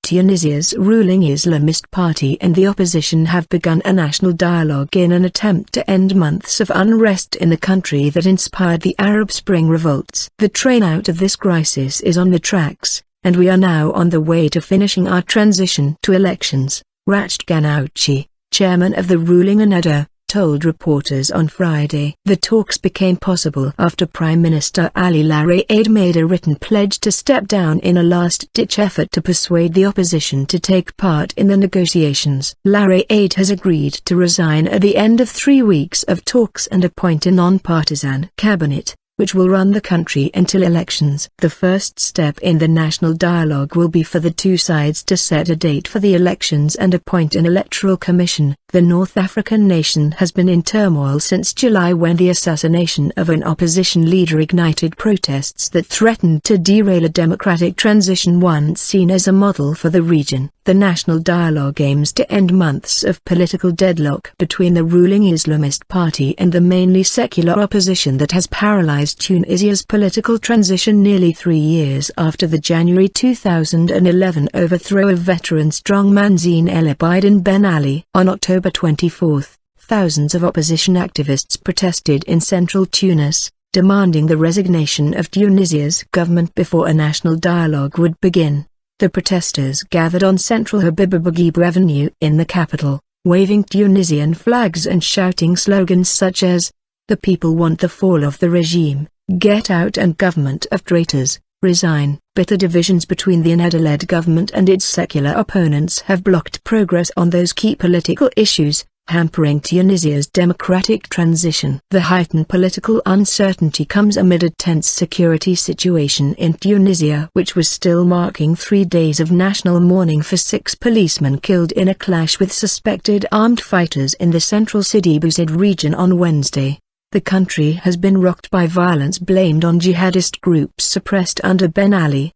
Tunisia's ruling Islamist party and the opposition have begun a national dialogue in an attempt to end months of unrest in the country that inspired the Arab Spring revolts. The train out of this crisis is on the tracks, and we are now on the way to finishing our transition to elections, Rached Ghannouchi, chairman of the ruling Ennahda, told reporters on Friday. The talks became possible after Prime Minister Ali Larayedh made a written pledge to step down in a last-ditch effort to persuade the opposition to take part in the negotiations. Larayedh has agreed to resign at the end of 3 weeks of talks and appoint a non-partisan cabinet, which will run the country until elections. The first step in the national dialogue will be for the two sides to set a date for the elections and appoint an electoral commission. The North African nation has been in turmoil since July, when the assassination of an opposition leader ignited protests that threatened to derail a democratic transition once seen as a model for the region. The national dialogue aims to end months of political deadlock between the ruling Islamist party and the mainly secular opposition that has paralyzed Tunisia's political transition nearly 3 years after the January 2011 overthrow of veteran strongman Zine El Abidine Ben Ali. On October 24, thousands of opposition activists protested in central Tunis, demanding the resignation of Tunisia's government before a national dialogue would begin. The protesters gathered on Central Habib Bourguiba Avenue in the capital, waving Tunisian flags and shouting slogans such as, "The people want the fall of the regime, get out, and government of traitors, resign." Bitter divisions between the Ennahda-led government and its secular opponents have blocked progress on those key political issues, hampering Tunisia's democratic transition. The heightened political uncertainty comes amid a tense security situation in Tunisia, which was still marking 3 days of national mourning for 6 policemen killed in a clash with suspected armed fighters in the central Sidi Bouzid region on Wednesday. The country has been rocked by violence blamed on jihadist groups suppressed under Ben Ali,